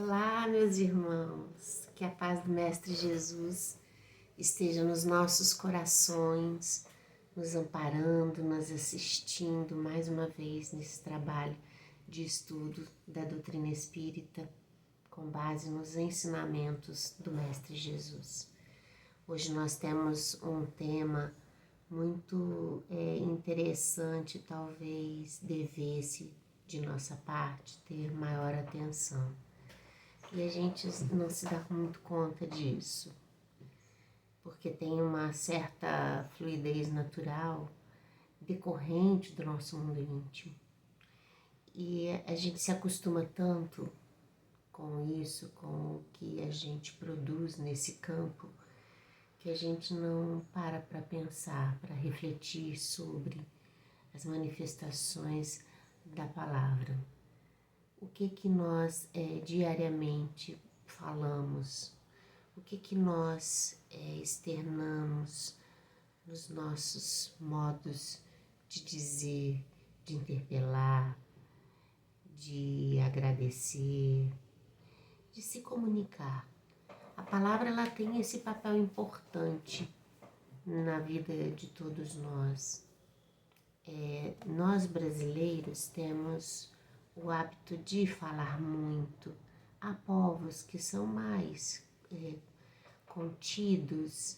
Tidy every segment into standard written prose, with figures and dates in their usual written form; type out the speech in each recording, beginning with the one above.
Olá, meus irmãos, que a paz do Mestre Jesus esteja nos nossos corações, nos amparando, nos assistindo mais uma vez nesse trabalho de estudo da doutrina espírita, com base nos ensinamentos do Mestre Jesus. Hoje nós temos um tema muito interessante, talvez devesse de nossa parte ter maior atenção. E a gente não se dá muito conta disso, porque tem uma certa fluidez natural decorrente do nosso mundo íntimo. E a gente se acostuma tanto com isso, com o que a gente produz nesse campo, que a gente não para pensar, para refletir sobre as manifestações da palavra. O que nós diariamente falamos, o que nós externamos nos nossos modos de dizer, de interpelar, de agradecer, de se comunicar. A palavra ela tem esse papel importante na vida de todos nós. Nós brasileiros temos o hábito de falar muito. Há povos que são mais contidos,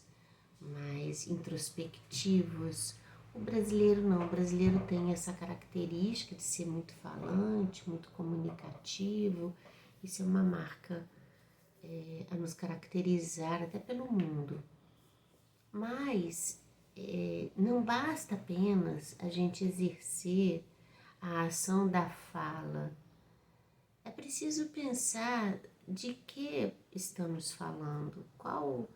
mais introspectivos. O brasileiro não, o brasileiro tem essa característica de ser muito falante, muito comunicativo. Isso é uma marca a nos caracterizar até pelo mundo. Mas não basta apenas a gente exercer a ação da fala. É preciso pensar de que estamos falando, qual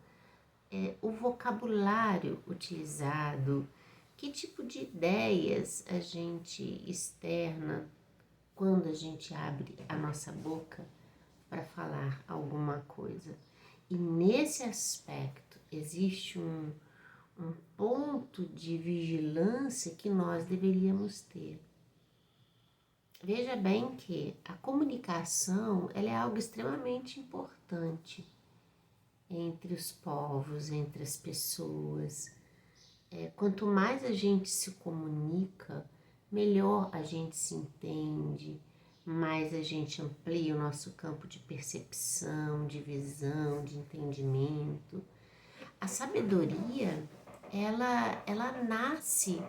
é o vocabulário utilizado, que tipo de ideias a gente externa quando a gente abre a nossa boca para falar alguma coisa. E nesse aspecto existe um ponto de vigilância que nós deveríamos ter. Veja bem que a comunicação ela é algo extremamente importante entre os povos, entre as pessoas. Quanto mais a gente se comunica, melhor a gente se entende, mais a gente amplia o nosso campo de percepção, de visão, de entendimento. A sabedoria, ela nasce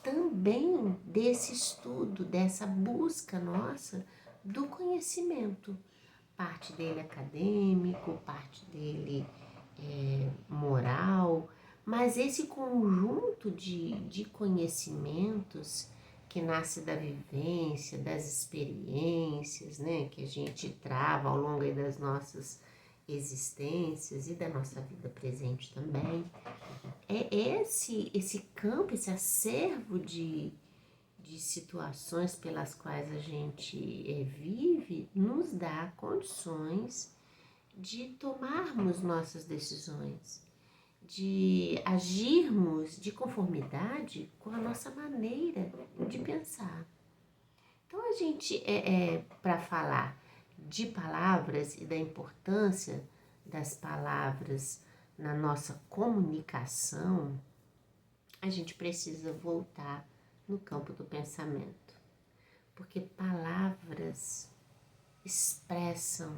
também desse estudo, dessa busca nossa do conhecimento. Parte dele acadêmico, parte dele moral, mas esse conjunto de conhecimentos que nasce da vivência, das experiências, né, que a gente trava ao longo das nossas existências e da nossa vida presente também, é esse campo, esse acervo de situações pelas quais a gente vive, nos dá condições de tomarmos nossas decisões, de agirmos de conformidade com a nossa maneira de pensar. Então a gente, para falar de palavras e da importância das palavras na nossa comunicação, a gente precisa voltar no campo do pensamento, porque palavras expressam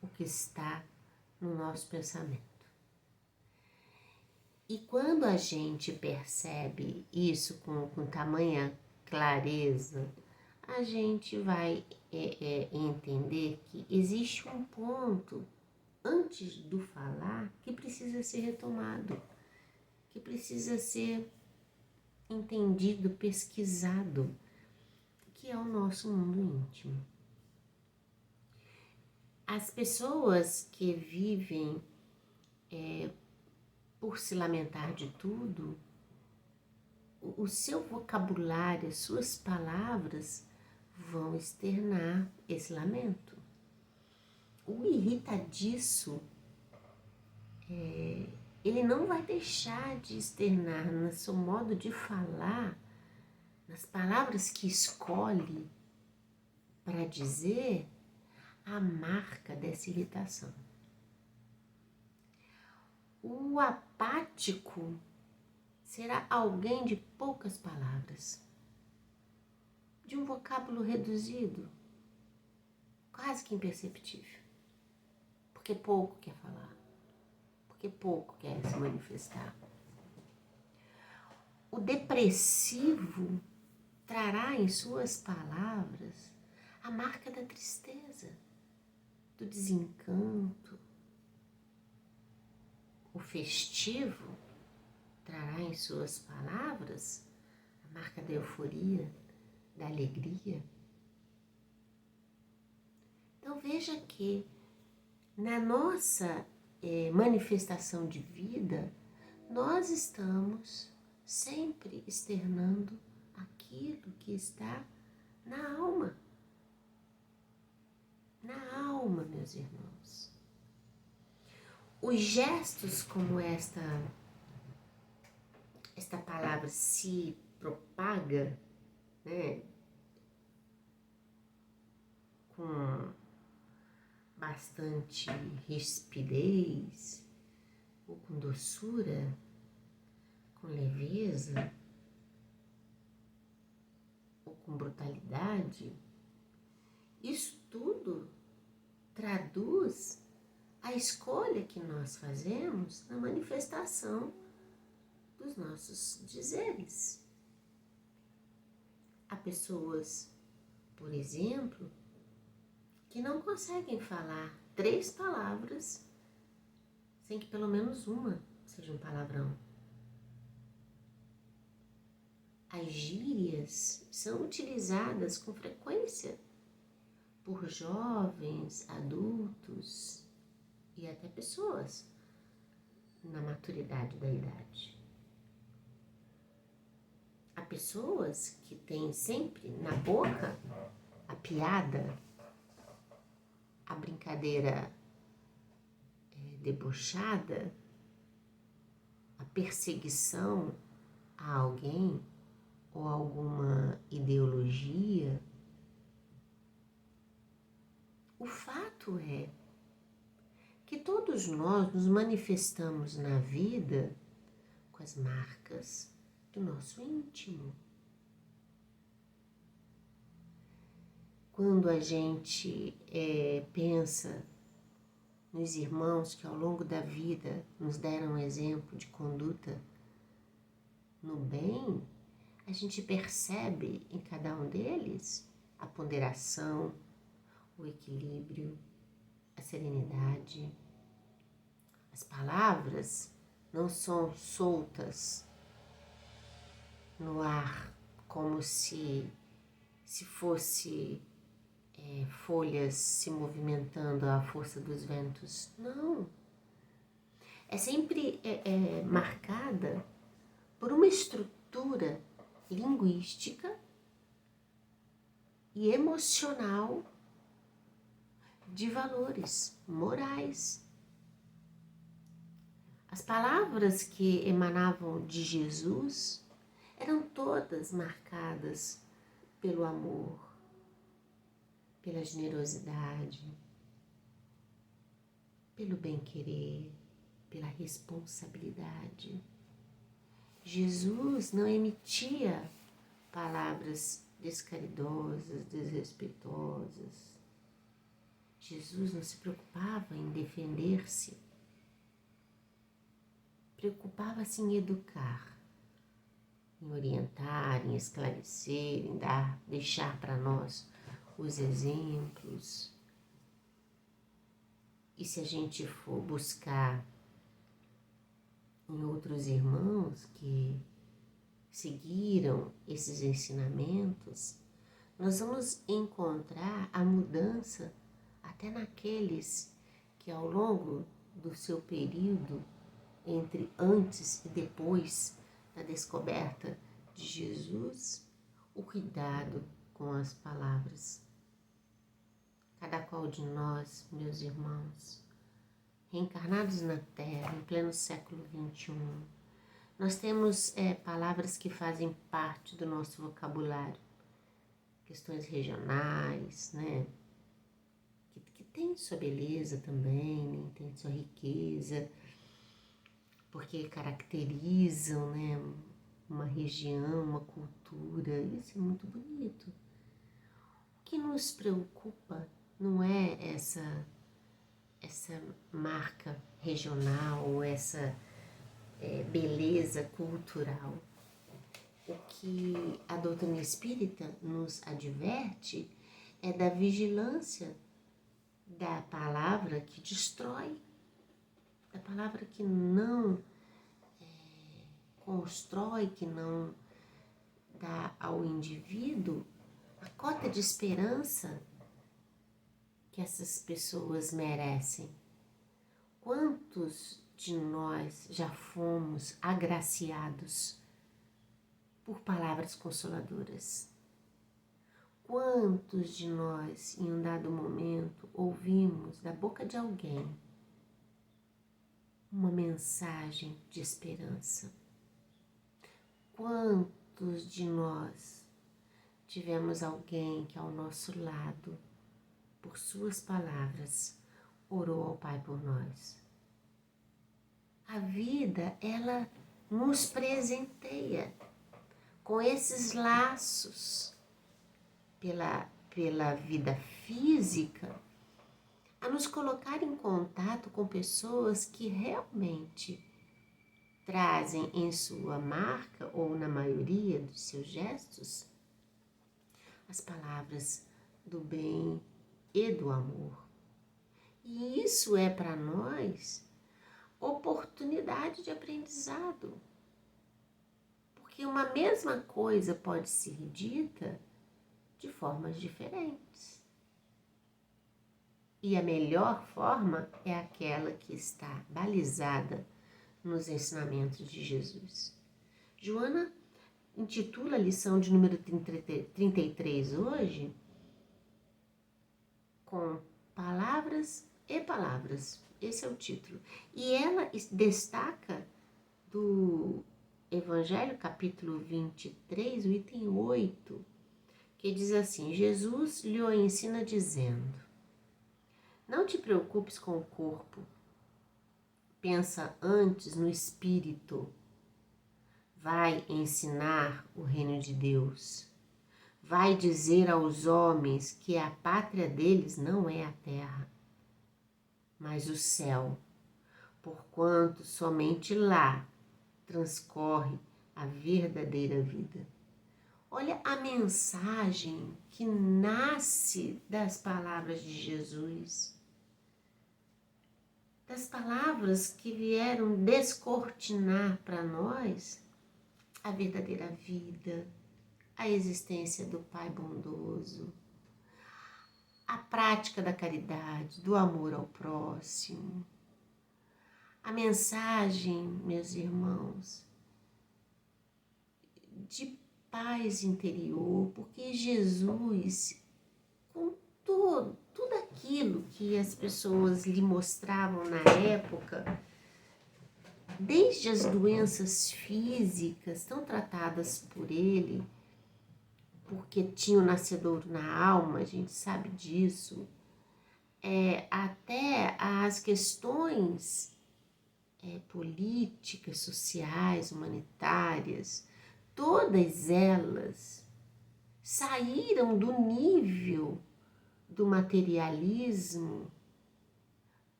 o que está no nosso pensamento. E quando a gente percebe isso com tamanha clareza, a gente vai entender que existe um ponto antes do falar que precisa ser retomado, que precisa ser entendido, pesquisado, que é o nosso mundo íntimo. As pessoas que vivem por se lamentar de tudo, o seu vocabulário, as suas palavras vão externar esse lamento. O irritadiço, ele não vai deixar de externar no seu modo de falar, nas palavras que escolhe para dizer, a marca dessa irritação. O apático será alguém de poucas palavras, de um vocábulo reduzido, quase que imperceptível, porque pouco quer falar, porque pouco quer se manifestar. O depressivo trará em suas palavras a marca da tristeza, do desencanto. O festivo trará em suas palavras a marca da euforia, da alegria. Então veja que na nossa manifestação de vida, nós estamos sempre externando aquilo que está na alma. Na alma, meus irmãos. Os gestos como esta palavra se propaga, né, com bastante rispidez, ou com doçura, com leveza, ou com brutalidade, isso tudo traduz a escolha que nós fazemos na manifestação dos nossos dizeres. Há pessoas, por exemplo, que não conseguem falar 3 palavras sem que pelo menos uma seja um palavrão. As gírias são utilizadas com frequência por jovens, adultos e até pessoas na maturidade da idade. Há pessoas que têm sempre na boca a piada, a brincadeira debochada, a perseguição a alguém ou alguma ideologia. O fato é que todos nós nos manifestamos na vida com as marcas do nosso íntimo. Quando a gente pensa nos irmãos que ao longo da vida nos deram exemplo de conduta no bem, a gente percebe em cada um deles a ponderação, o equilíbrio, a serenidade. As palavras não são soltas no ar como se fosse folhas se movimentando à força dos ventos. Não. É sempre marcada por uma estrutura linguística e emocional de valores morais. As palavras que emanavam de Jesus eram todas marcadas pelo amor, pela generosidade, pelo bem-querer, pela responsabilidade. Jesus não emitia palavras descaridosas, desrespeitosas. Jesus não se preocupava em defender-se, preocupava-se em educar, em orientar, em esclarecer, em deixar para nós os exemplos. E se a gente for buscar em outros irmãos que seguiram esses ensinamentos, nós vamos encontrar a mudança até naqueles que ao longo do seu período entre antes e depois da descoberta de Jesus, o cuidado com as palavras. Cada qual de nós, meus irmãos, reencarnados na Terra, em pleno século XXI, nós temos palavras que fazem parte do nosso vocabulário, questões regionais, né? Que tem sua beleza também, nem tem sua riqueza, porque caracterizam, né, uma região, uma cultura. Isso é muito bonito. O que nos preocupa não é essa marca regional, essa beleza cultural. O que a doutrina espírita nos adverte é da vigilância da palavra que destrói, da palavra que não constrói, que não dá ao indivíduo a cota de esperança que essas pessoas merecem. Quantos de nós já fomos agraciados por palavras consoladoras? Quantos de nós, em um dado momento, ouvimos da boca de alguém uma mensagem de esperança? Quantos de nós tivemos alguém que ao nosso lado, por suas palavras, orou ao Pai por nós? A vida, ela nos presenteia com esses laços pela vida física, a nos colocar em contato com pessoas que realmente trazem em sua marca, ou na maioria dos seus gestos, as palavras do bem e do amor. E isso é para nós oportunidade de aprendizado. Porque uma mesma coisa pode ser dita de formas diferentes. E a melhor forma é aquela que está balizada nos ensinamentos de Jesus. Joana intitula a lição de número 33 hoje com palavras e palavras. Esse é o título. E ela destaca do Evangelho, capítulo 23, o item 8, que diz assim: Jesus lhe o ensina dizendo: não te preocupes com o corpo, pensa antes no espírito. Vai ensinar o reino de Deus. Vai dizer aos homens que a pátria deles não é a terra, mas o céu, porquanto somente lá transcorre a verdadeira vida. Olha a mensagem que nasce das palavras de Jesus, das palavras que vieram descortinar para nós a verdadeira vida, a existência do Pai bondoso, a prática da caridade, do amor ao próximo. A mensagem, meus irmãos, de paz interior, porque Jesus, com tudo aquilo que as pessoas lhe mostravam na época, desde as doenças físicas tão tratadas por ele, porque tinha o nascedouro na alma, a gente sabe disso, até as questões políticas, sociais, humanitárias, todas elas saíram do nível do materialismo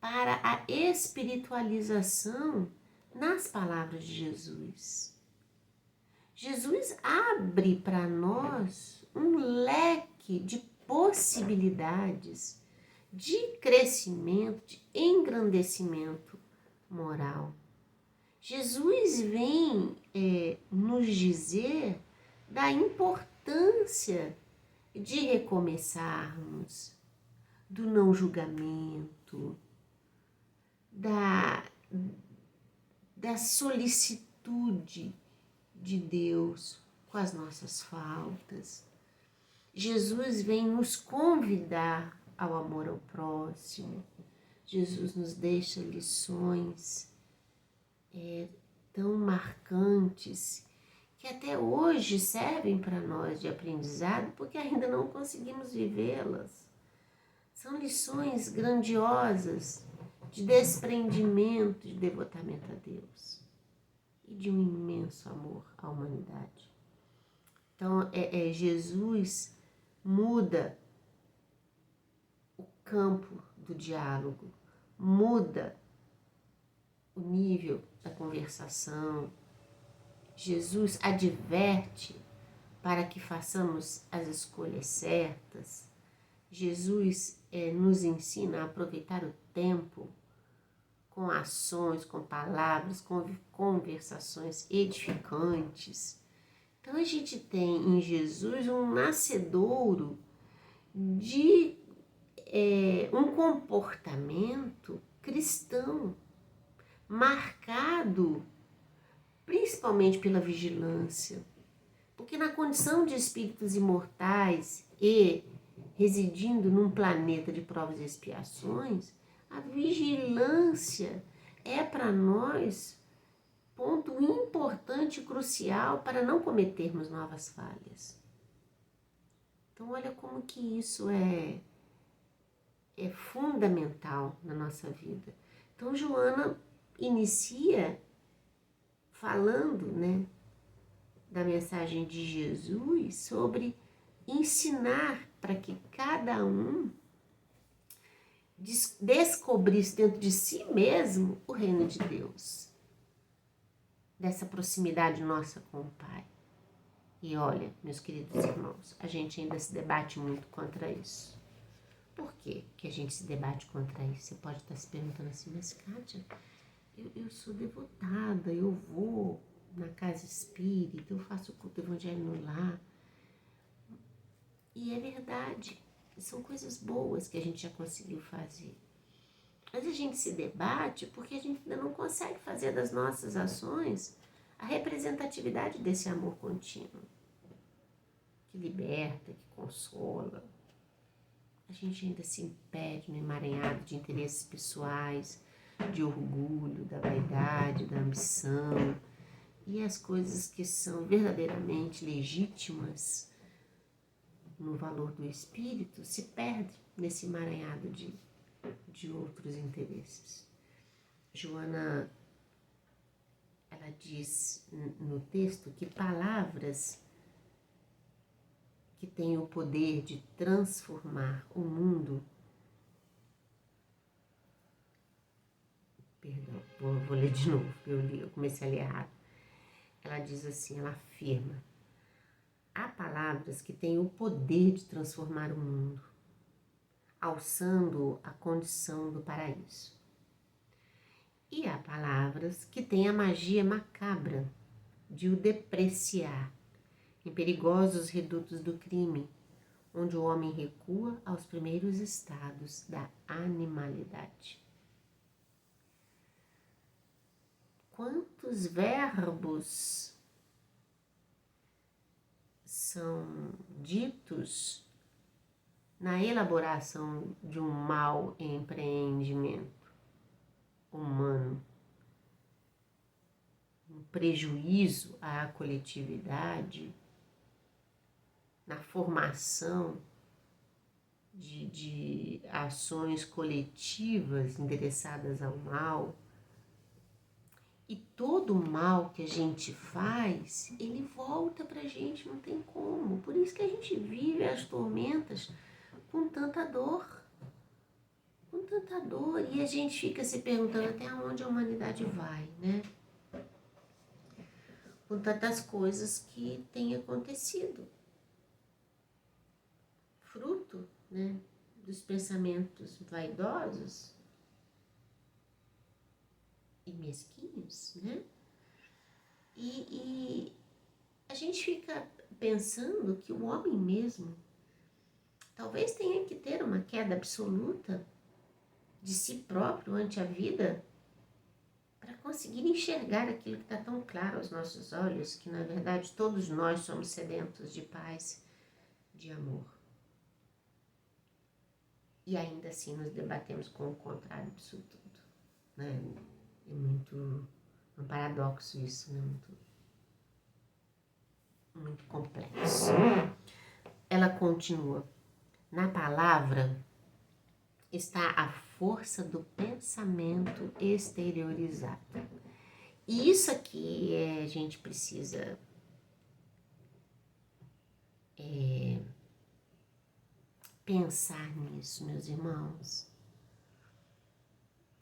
para a espiritualização nas palavras de Jesus. Jesus abre para nós um leque de possibilidades de crescimento, de engrandecimento moral. Jesus vem nos dizer da importância de recomeçarmos, do não julgamento, da solicitude de Deus com as nossas faltas. Jesus vem nos convidar ao amor ao próximo. Jesus nos deixa lições tão marcantes que até hoje servem para nós de aprendizado, porque ainda não conseguimos vivê-las. São lições grandiosas de desprendimento, de devotamento a Deus e de um imenso amor à humanidade. Então, Jesus muda o campo do diálogo, muda o nível da conversação. Jesus adverte para que façamos as escolhas certas. Jesus nos ensina a aproveitar o tempo com ações, com palavras, com conversações edificantes. Então a gente tem em Jesus um nascedouro de um comportamento cristão, marcado principalmente pela vigilância, porque na condição de espíritos imortais e residindo num planeta de provas e expiações, a vigilância é para nós ponto importante e crucial para não cometermos novas falhas. Então olha como que isso é fundamental na nossa vida. Então Joana inicia falando, né, da mensagem de Jesus sobre ensinar para que cada um descobrisse dentro de si mesmo o reino de Deus, dessa proximidade nossa com o Pai. E olha, meus queridos irmãos, a gente ainda se debate muito contra isso. Por que a gente se debate contra isso? Você pode estar se perguntando assim, mas Kátia, eu sou devotada, eu vou na casa espírita, eu faço o culto evangelho no lar. E é verdade, são coisas boas que a gente já conseguiu fazer. Mas a gente se debate porque a gente ainda não consegue fazer das nossas ações a representatividade desse amor contínuo, que liberta, que consola. A gente ainda se impede no emaranhado de interesses pessoais, de orgulho, da vaidade, da ambição, e as coisas que são verdadeiramente legítimas no valor do espírito se perdem nesse emaranhado de outros interesses. Joana, ela diz no texto que palavras que têm o poder de transformar o mundo. Perdão, vou ler de novo, eu comecei a ler errado. Ela diz assim, ela afirma: há palavras que têm o poder de transformar o mundo, alçando a condição do paraíso. E há palavras que têm a magia macabra de o depreciar em perigosos redutos do crime, onde o homem recua aos primeiros estados da animalidade. Quantos verbos são ditos na elaboração de um mau empreendimento humano, um prejuízo à coletividade, na formação de ações coletivas endereçadas ao mal. E todo o mal que a gente faz, ele volta pra gente, não tem como. Por isso que a gente vive as tormentas com tanta dor. Com tanta dor. E a gente fica se perguntando até onde a humanidade vai, né? Com tantas coisas que têm acontecido. Fruto, né, dos pensamentos vaidosos e mesquinhos, né? E a gente fica pensando que o homem mesmo talvez tenha que ter uma queda absoluta de si próprio ante a vida para conseguir enxergar aquilo que está tão claro aos nossos olhos, que na verdade todos nós somos sedentos de paz, de amor. E ainda assim nos debatemos com o contrário disso tudo, né? É muito um paradoxo isso, né? Muito complexo. Ela continua: na palavra está a força do pensamento exteriorizado. E isso aqui a gente precisa pensar nisso, meus irmãos.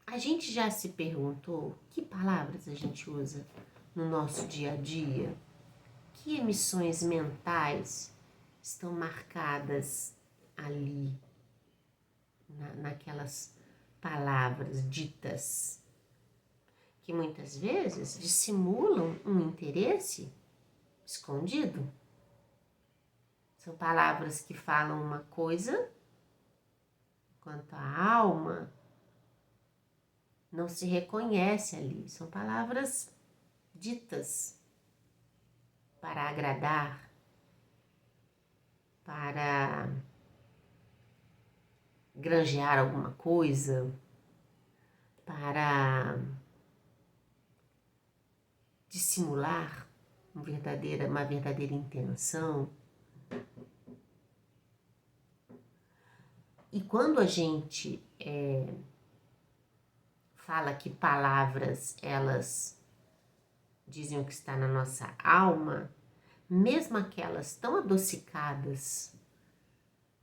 A gente já se perguntou que palavras a gente usa no nosso dia a dia? Que emissões mentais estão marcadas ali, naquelas palavras ditas, que muitas vezes dissimulam um interesse escondido? São palavras que falam uma coisa, enquanto a alma não se reconhece ali. São palavras ditas para agradar, para granjear alguma coisa, para dissimular uma verdadeira intenção. E quando a gente fala que palavras, elas dizem o que está na nossa alma, mesmo aquelas tão adocicadas,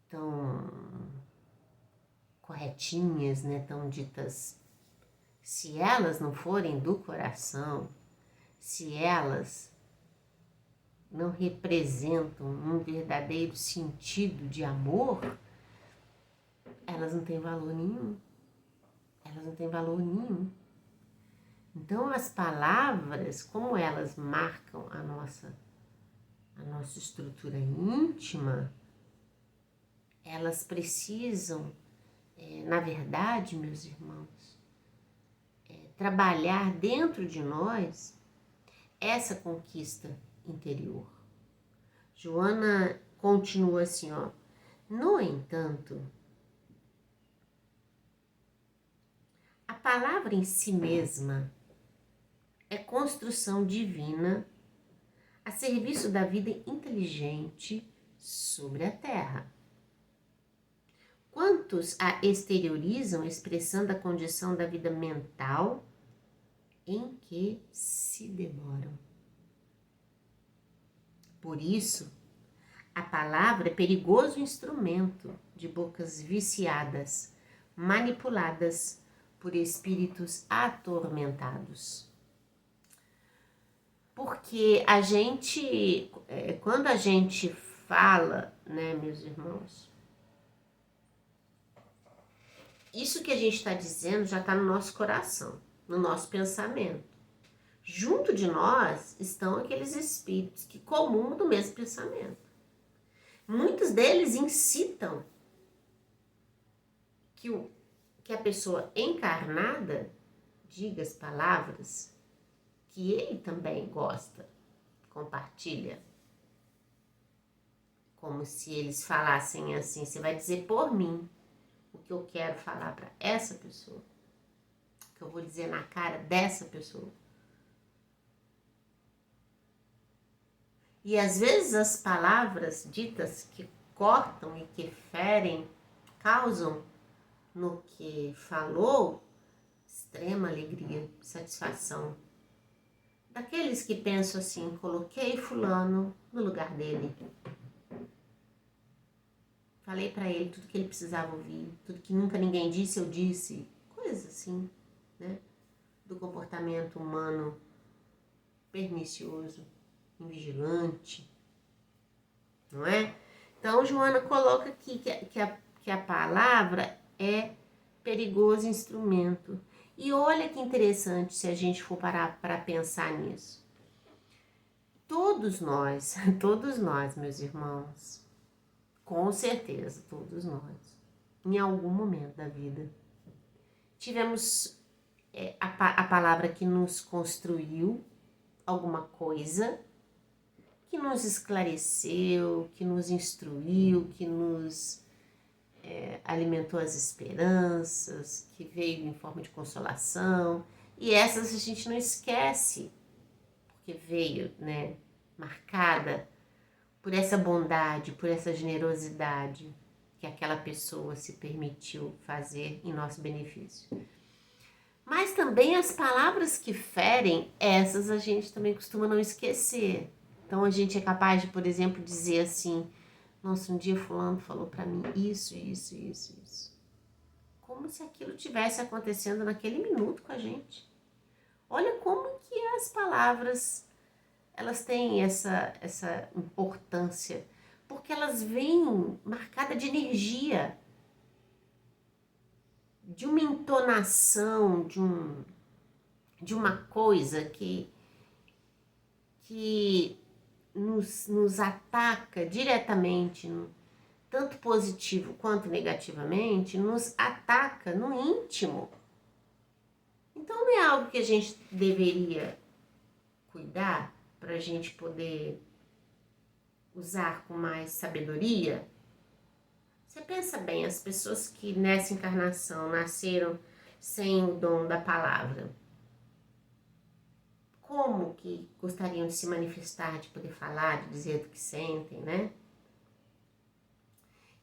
tão corretinhas, né, tão ditas, se elas não forem do coração, se elas não representam um verdadeiro sentido de amor, elas não têm valor nenhum. Elas não têm valor nenhum. Então, as palavras, como elas marcam a nossa estrutura íntima, elas precisam, na verdade, meus irmãos, trabalhar dentro de nós essa conquista interior. Joana continua assim, ó. No entanto, a palavra em si mesma é construção divina a serviço da vida inteligente sobre a terra. Quantos a exteriorizam expressando a condição da vida mental em que se demoram? Por isso, a palavra é perigoso instrumento de bocas viciadas, manipuladas por espíritos atormentados. Porque a gente, quando a gente fala, né, meus irmãos, isso que a gente está dizendo já está no nosso coração, no nosso pensamento. Junto de nós estão aqueles espíritos que comungam do mesmo pensamento. Muitos deles incitam que a pessoa encarnada diga as palavras que ele também gosta, compartilha. Como se eles falassem assim, você vai dizer por mim o que eu quero falar para essa pessoa, o que eu vou dizer na cara dessa pessoa. E às vezes as palavras ditas que cortam e que ferem causam no que falou extrema alegria, satisfação. Daqueles que pensam assim, coloquei fulano no lugar dele. Falei para ele tudo que ele precisava ouvir, tudo que nunca ninguém disse, eu disse. Coisas assim, né? Do comportamento humano pernicioso, invigilante, não é? Então, Joana coloca aqui que a palavra é perigoso instrumento. E olha que interessante se a gente for parar para pensar nisso. Todos nós, meus irmãos, com certeza, todos nós, em algum momento da vida, tivemos a palavra que nos construiu alguma coisa, que nos esclareceu, que nos instruiu, que nos alimentou as esperanças, que veio em forma de consolação. E essas a gente não esquece, porque veio, marcada por essa bondade, por essa generosidade. que aquela pessoa se permitiu fazer em nosso benefício. Mas também as palavras que ferem, essas a gente também costuma não esquecer. Então a gente é capaz de, por exemplo, dizer assim: nossa, um dia fulano falou para mim isso. Como se aquilo tivesse acontecendo naquele minuto com a gente. Olha como que as palavras, elas têm essa importância, porque elas vêm marcadas de energia, de uma entonação, de uma coisa que nos ataca diretamente, tanto positivo quanto negativamente, nos ataca no íntimo. Então não é algo que a gente deveria cuidar para a gente poder usar com mais sabedoria? Você pensa bem, as pessoas que nessa encarnação nasceram sem o dom da palavra, como que gostariam de se manifestar, de poder falar, de dizer o que sentem, né?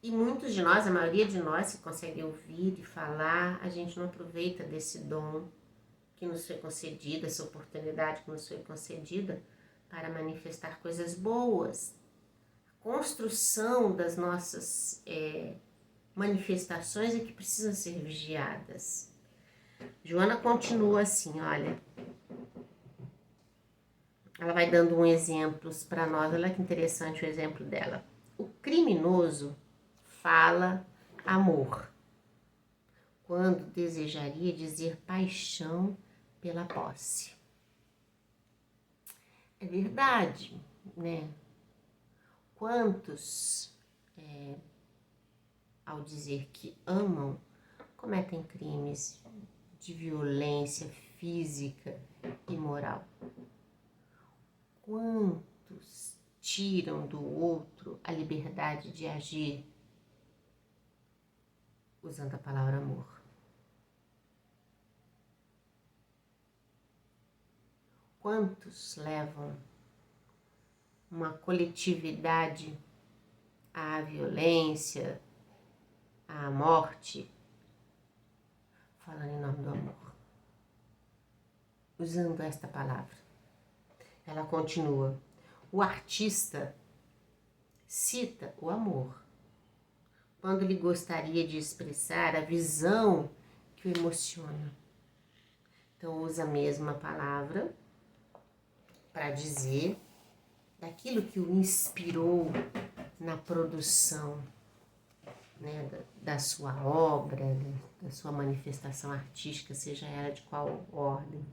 E muitos de nós, a maioria de nós que consegue ouvir e falar, a gente não aproveita desse dom que nos foi concedido, essa oportunidade que nos foi concedida para manifestar coisas boas. A construção das nossas manifestações é que precisam ser vigiadas. Joana continua assim, olha. Ela vai dando um exemplos para nós, olha que interessante o exemplo dela. O criminoso fala amor, quando desejaria dizer paixão pela posse. É verdade, né? Quantos, ao dizer que amam, cometem crimes de violência física e moral? Quantos tiram do outro a liberdade de agir usando a palavra amor? Quantos levam uma coletividade à violência, à morte, falando em nome do amor, usando esta palavra? Ela continua: o artista cita o amor quando ele gostaria de expressar a visão que o emociona. Então usa a mesma palavra para dizer daquilo que o inspirou na produção, né, da sua obra, da sua manifestação artística, seja ela de qual ordem.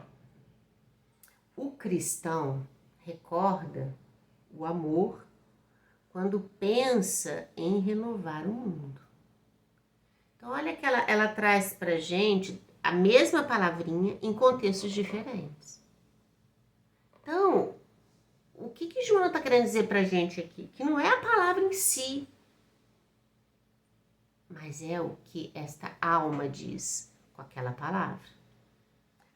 O cristão recorda o amor quando pensa em renovar o mundo. Então, olha que ela traz para a gente a mesma palavrinha em contextos diferentes. Então, o que Joana está querendo dizer para a gente aqui? Que não é a palavra em si, mas é o que esta alma diz com aquela palavra.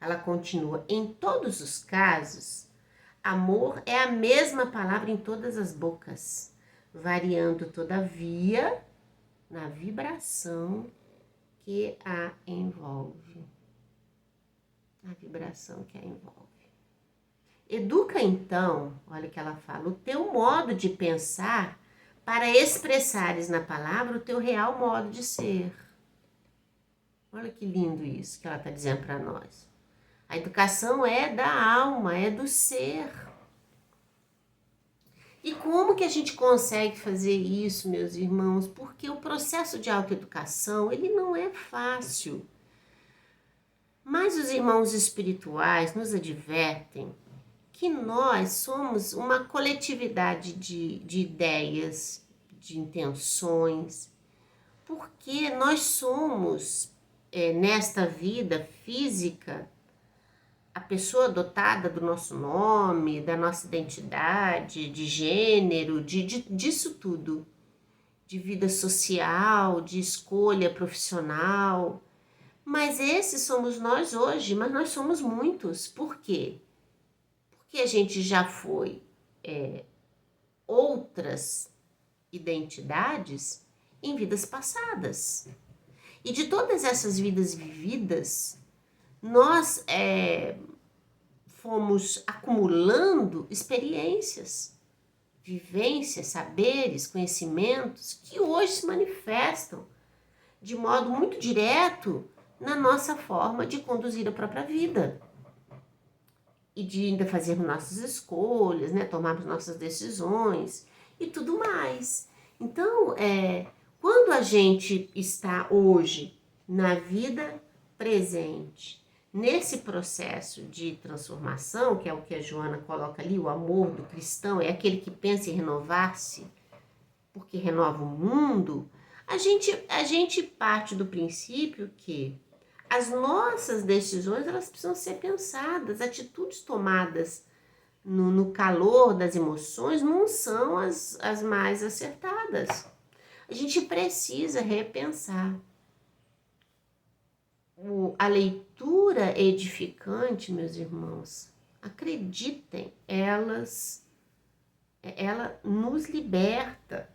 Ela continua: em todos os casos, amor é a mesma palavra em todas as bocas, variando todavia na vibração que a envolve. A vibração que a envolve. Educa então, olha o que ela fala, o teu modo de pensar para expressares na palavra o teu real modo de ser. Olha que lindo isso que ela está dizendo para nós. A educação é da alma, é do ser. E como que a gente consegue fazer isso, meus irmãos? Porque o processo de autoeducação, ele não é fácil. Mas os irmãos espirituais nos advertem que nós somos uma coletividade de ideias, de intenções, porque nós somos, nesta vida física, a pessoa dotada do nosso nome, da nossa identidade, de gênero, disso tudo, de vida social, de escolha profissional. Mas esses somos nós hoje, mas nós somos muitos. Por quê? Porque a gente já foi outras identidades em vidas passadas. E de todas essas vidas vividas, nós fomos acumulando experiências, vivências, saberes, conhecimentos que hoje se manifestam de modo muito direto na nossa forma de conduzir a própria vida e de ainda fazermos nossas escolhas, né, tomarmos nossas decisões e tudo mais. Então, quando a gente está hoje na vida presente, nesse processo de transformação, que é o que a Joana coloca ali, o amor do cristão é aquele que pensa em renovar-se, porque renova o mundo, a gente parte do princípio que as nossas decisões elas precisam ser pensadas, atitudes tomadas no calor das emoções não são as mais acertadas. A gente precisa repensar. A leitura edificante, meus irmãos, acreditem, ela nos liberta.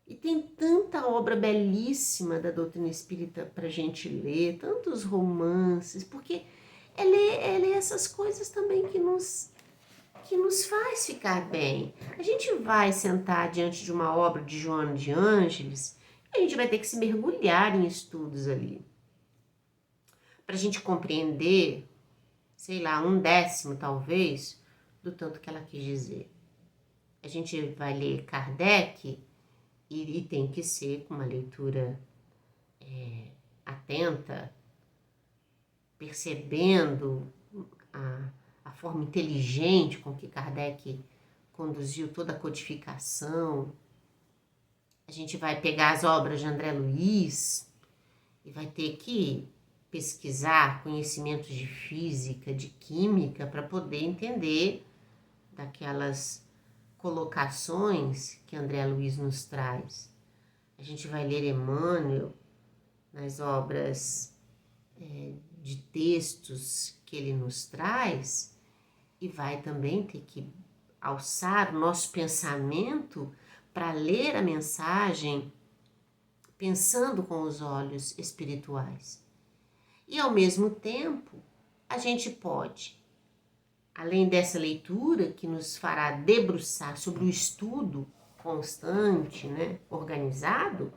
E tem tanta obra belíssima da doutrina espírita para a gente ler, tantos romances, porque é ler essas coisas também que nos faz ficar bem. A gente vai sentar diante de uma obra de Joana de Ângeles e a gente vai ter que se mergulhar em estudos ali. Para a gente compreender, sei lá, 1/10 talvez, do tanto que ela quis dizer. A gente vai ler Kardec e tem que ser com uma leitura atenta, percebendo a forma inteligente com que Kardec conduziu toda a codificação. A gente vai pegar as obras de André Luiz e vai ter que pesquisar conhecimentos de física, de química, para poder entender daquelas colocações que André Luiz nos traz. A gente vai ler Emmanuel nas obras de textos que ele nos traz e vai também ter que alçar o nosso pensamento para ler a mensagem pensando com os olhos espirituais. E ao mesmo tempo, a gente pode, além dessa leitura que nos fará debruçar sobre o estudo constante, né, organizado,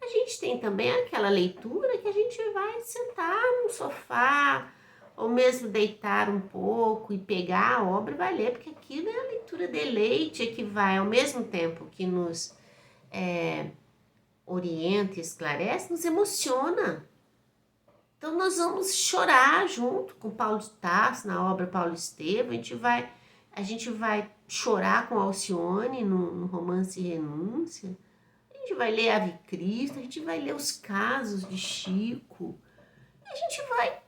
a gente tem também aquela leitura que a gente vai sentar no sofá, ou mesmo deitar um pouco e pegar a obra e vai ler, porque aquilo é a leitura deleite que vai, ao mesmo tempo que nos orienta e esclarece, nos emociona. Então nós vamos chorar junto com Paulo de Tarso, na obra Paulo Estevam, a gente vai chorar com Alcione no romance Renúncia, a gente vai ler Ave Cristo, a gente vai ler os casos de Chico, a gente vai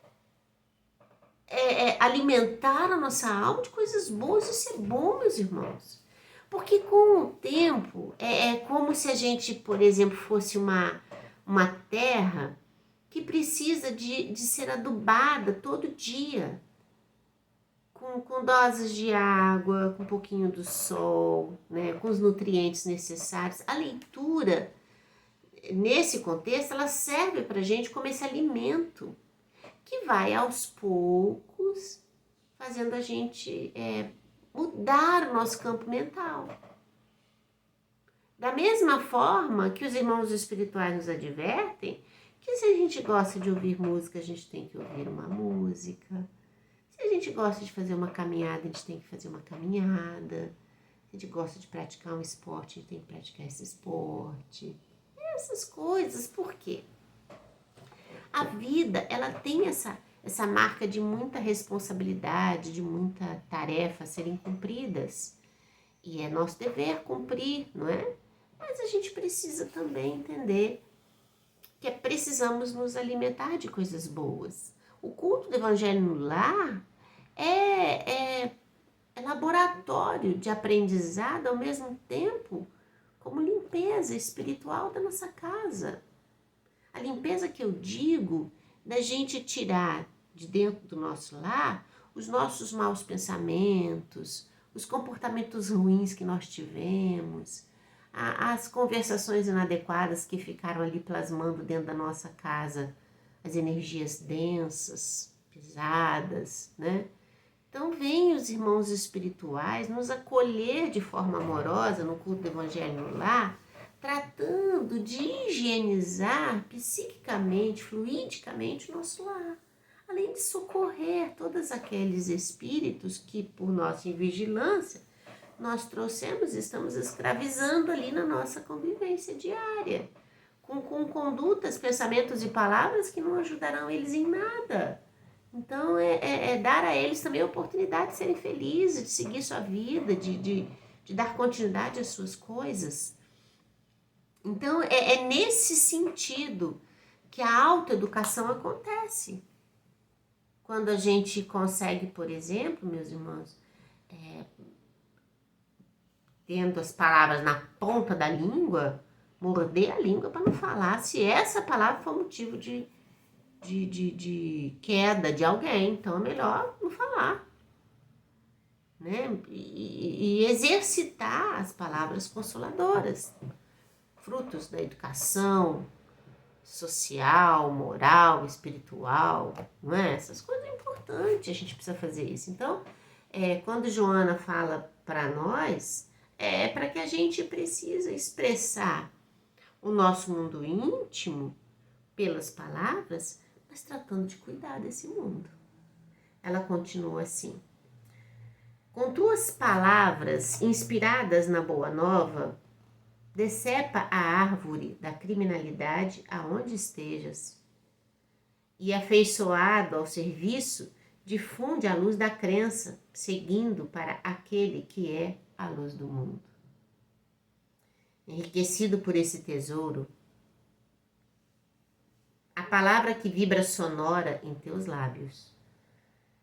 alimentar a nossa alma de coisas boas. Isso é bom, meus irmãos, porque com o tempo é como se a gente, por exemplo, fosse uma terra que precisa de ser adubada todo dia, com doses de água, com um pouquinho do sol, né, com os nutrientes necessários. A leitura, nesse contexto, ela serve para a gente como esse alimento que vai aos poucos fazendo a gente mudar o nosso campo mental. Da mesma forma que os irmãos espirituais nos advertem que se a gente gosta de ouvir música, a gente tem que ouvir uma música. Se a gente gosta de fazer uma caminhada, a gente tem que fazer uma caminhada. Se a gente gosta de praticar um esporte, a gente tem que praticar esse esporte. Essas coisas, por quê? A vida, ela tem essa marca de muita responsabilidade, de muita tarefa a serem cumpridas. E é nosso dever cumprir, não é? Mas a gente precisa também entender que precisamos nos alimentar de coisas boas. O culto do Evangelho no lar é laboratório de aprendizado, ao mesmo tempo como limpeza espiritual da nossa casa. A limpeza que eu digo da gente tirar de dentro do nosso lar os nossos maus pensamentos, os comportamentos ruins que nós tivemos, as conversações inadequadas que ficaram ali plasmando dentro da nossa casa, as energias densas, pesadas, né? Então, vem os irmãos espirituais nos acolher de forma amorosa no culto do Evangelho no Lar, tratando de higienizar psiquicamente, fluidicamente o nosso lar, além de socorrer todos aqueles espíritos que, por nossa invigilância, nós trouxemos, estamos escravizando ali na nossa convivência diária, com condutas, pensamentos e palavras que não ajudarão eles em nada. Então, é dar a eles também a oportunidade de serem felizes, de seguir sua vida, de dar continuidade às suas coisas. Então, é nesse sentido que a autoeducação acontece. Quando a gente consegue, por exemplo, meus irmãos, tendo as palavras na ponta da língua, morder a língua para não falar, se essa palavra for motivo de queda de alguém, então é melhor não falar, né? E exercitar as palavras consoladoras, frutos da educação social, moral, espiritual, não é? Essas coisas são importantes, a gente precisa fazer isso. Então, quando Joana fala para nós, é para que a gente precisa expressar o nosso mundo íntimo pelas palavras, mas tratando de cuidar desse mundo. Ela continua assim: com tuas palavras inspiradas na Boa Nova, decepa a árvore da criminalidade aonde estejas, e afeiçoado ao serviço, difunde a luz da crença, seguindo para aquele que é a luz do mundo. Enriquecido por esse tesouro, a palavra que vibra sonora em teus lábios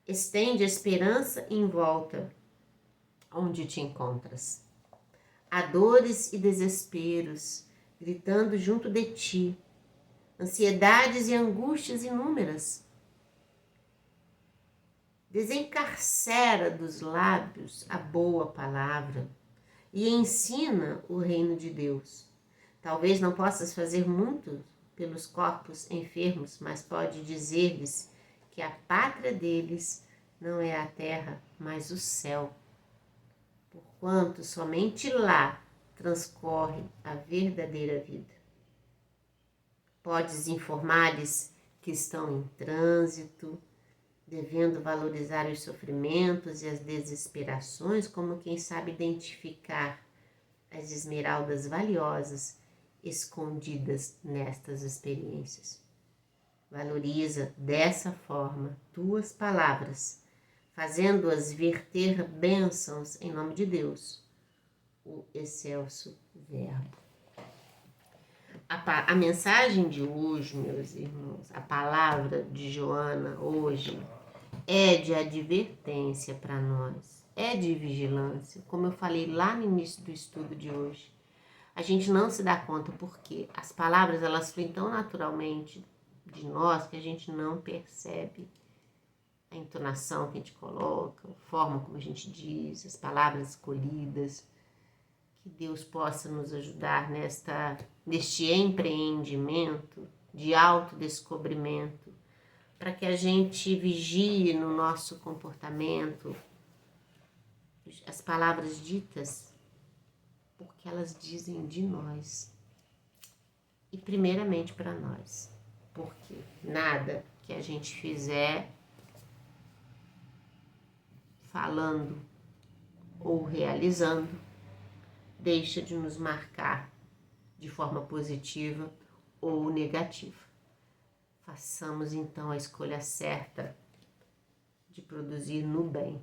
estende a esperança em volta onde te encontras. Há dores e desesperos gritando junto de ti, ansiedades e angústias inúmeras. Desencarcera dos lábios a boa palavra e ensina o reino de Deus. Talvez não possas fazer muito pelos corpos enfermos, mas pode dizer-lhes que a pátria deles não é a terra, mas o céu, porquanto somente lá transcorre a verdadeira vida. Podes informar-lhes que estão em trânsito, devendo valorizar os sofrimentos e as desesperações, como quem sabe identificar as esmeraldas valiosas escondidas nestas experiências. Valoriza dessa forma tuas palavras, fazendo-as verter bênçãos em nome de Deus, o excelso Verbo. A mensagem de hoje, meus irmãos, a palavra de Joana hoje é de advertência para nós, é de vigilância, como eu falei lá no início do estudo de hoje. A gente não se dá conta porque as palavras elas fluem tão naturalmente de nós que a gente não percebe a entonação que a gente coloca, a forma como a gente diz, as palavras escolhidas. Que Deus possa nos ajudar neste empreendimento de autodescobrimento, para que a gente vigie no nosso comportamento as palavras ditas, porque elas dizem de nós e primeiramente para nós, porque nada que a gente fizer falando ou realizando deixa de nos marcar de forma positiva ou negativa. Façamos então a escolha certa de produzir no bem,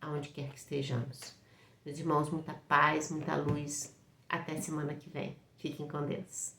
aonde quer que estejamos. Meus irmãos, muita paz, muita luz. Até semana que vem. Fiquem com Deus.